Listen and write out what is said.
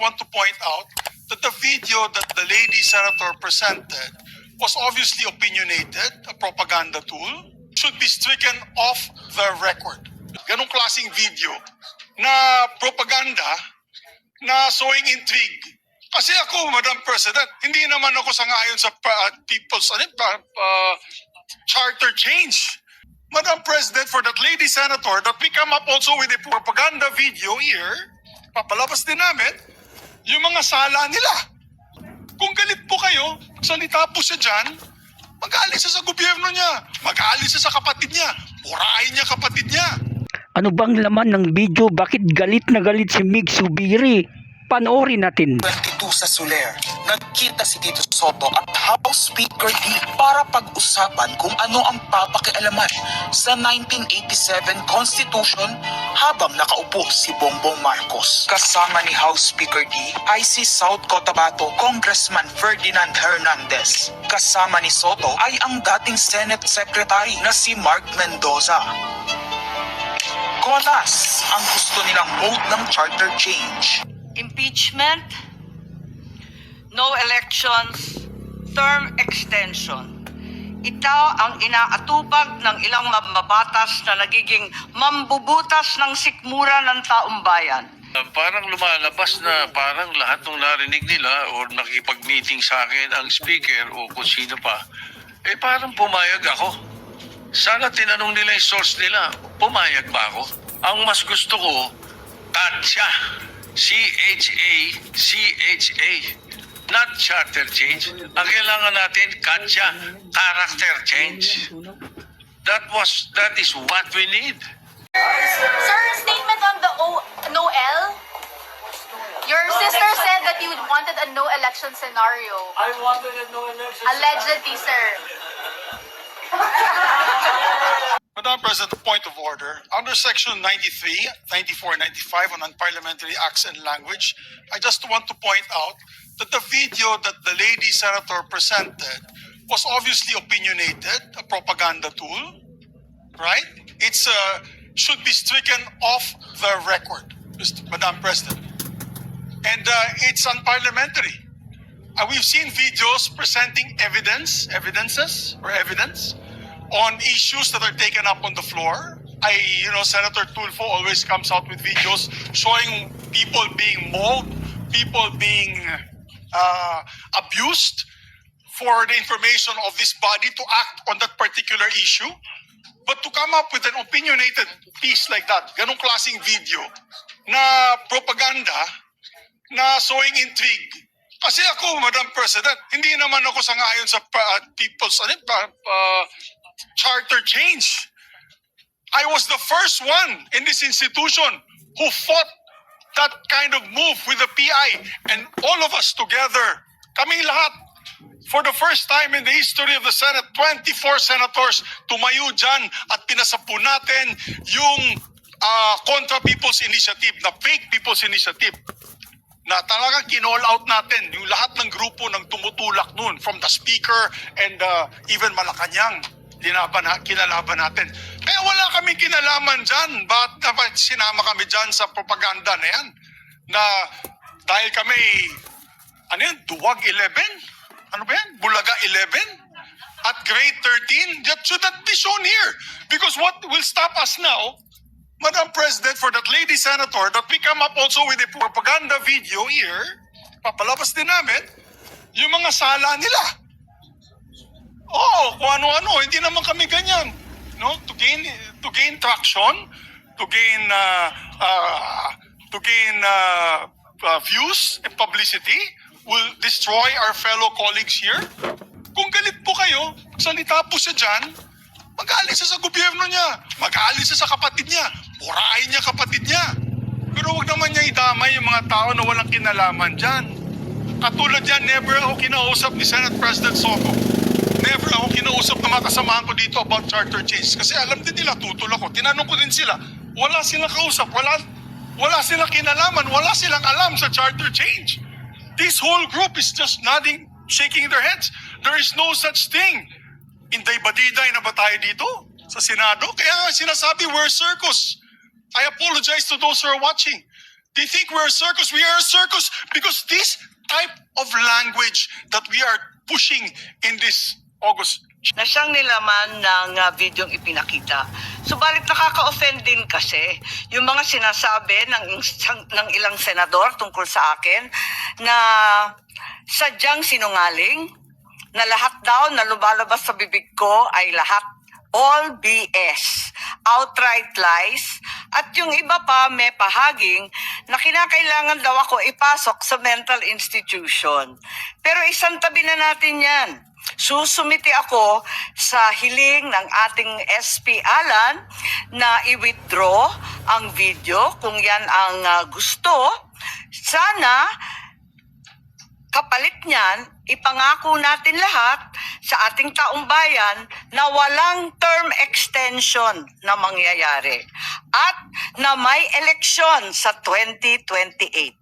want to point out that the video that the lady senator presented was obviously opinionated, a propaganda tool, should be stricken off the record. Ganong klaseng video na propaganda na sowing intrigue. Kasi ako, Madam President, hindi naman ako sangayon sa people's charter change. Madam President, for that lady senator that we come up also with a propaganda video here, papalabas din namin yung mga sala nila. Kung galit po kayo, salita po siya dyan, mag-aalis siya sa gobyerno niya, mag-aalis siya sa kapatid niya, burahin niya kapatid niya. Ano bang laman ng video? Bakit galit na galit si Mig Zubiri? Panoorin natin. 22 sa Soler, nagkita si Tito Soto at House Speaker D para pag-usapan kung ano ang papakialaman sa 1987 Constitution habang nakaupo si Bongbong Marcos. Kasama ni House Speaker D ay si South Cotabato Congressman Ferdinand Hernandez. Kasama ni Soto ay ang dating Senate Secretary na si Mark Mendoza. Konas ang gusto nilang mode ng charter change. Impeachment, no elections, term extension. Ito ang inaatupag ng ilang mababatas na nagiging mambubutas ng sikmura ng taong bayan. Parang lumalabas na parang lahat ng narinig nila o nakipag-meeting sa akin ang speaker o kung sino pa, parang pumayag ako. Sana tinanong nila yung source nila, pumayag ba ako? Ang mas gusto ko, CHA. C-H-A, not charter change. Ang kailangan natin, CHA, character change. That is what we need. Sir, statement on the no L. Your sister said that you wanted a no election scenario. I wanted a no election. Allegedly, sir. Madam President, a point of order. Under Section 93, 94, 95 on Unparliamentary Acts and Language, I just want to point out that the video that the lady senator presented was obviously opinionated, a propaganda tool, right? It's should be stricken off the record, Madam President. And it's unparliamentary. We've seen videos presenting evidence on issues that are taken up on the floor. Senator Tulfo always comes out with videos showing people being mauled, people being abused for the information of this body to act on that particular issue. But to come up with an opinionated piece like that, ganong klaseng video na propaganda na sowing intrigue. Kasi ako, Madam President, hindi naman ako sangayon sa people's charter change. I was the first one in this institution who fought that kind of move with the PI, and all of us together, kaming lahat, for the first time in the history of the Senate, 24 senators tumayo dyan at pinasapo natin yung Contra People's Initiative, na fake People's Initiative, na talagang kinall out natin yung lahat ng grupo ng tumutulak nun, from the Speaker and even Malacanang, kinalaban natin. Kaya wala kami kinalaman dyan. Bakit sinama kami dyan sa propaganda na yan? Na dahil kami, Duwag 11? Ano ba yan? Bulaga 11? At grade 13? That should not be shown here. Because what will stop us now, Madam President, for that lady senator that we come up also with a propaganda video here, papalabas din namin yung mga sala nila. Kung ano-ano, hindi naman kami ganyan. No? To gain traction, to gain views and publicity will destroy our fellow colleagues here. Kung galit po kayo, salita po siya dyan, mag-aalis siya sa gobyerno niya, mag-aalis siya sa kapatid niya, burahin niya kapatid niya. Pero wag naman niya idamay yung mga tao na walang kinalaman dyan. Katulad yan, never ako kinausap ni Senate President Soto. Never ako kinausap ng mga kasamahan ko dito about charter change. Kasi alam din nila, tutol ako. Tinanong ko din sila. Wala silang kausap. Wala silang kinalaman. Wala silang alam sa charter change. This whole group is just nodding, shaking their heads. There is no such thing. Inday-badiday na ba tayo dito sa Senado? Kaya nga sinasabi, we're circus. I apologize to those who are watching. They think we're a circus. We are a circus because this type of language that we are pushing in this August na siyang nilaman ng videong ipinakita. Subalit nakaka-offend din kasi yung mga sinasabi ng ilang senador tungkol sa akin na sadyang sinungaling, na lahat daw na lumalabas sa bibig ko ay lahat all BS, outright lies, at yung iba pa may pahaging na kinakailangan daw ako ipasok sa mental institution. Pero isang tabi na natin yan. Susumiti ako sa hiling ng ating SP Alan na i-withdraw ang video kung yan ang gusto. Sana kapalit niyan, ipangako natin lahat sa ating taong bayan na walang term extension na mangyayari at na may eleksyon sa 2028.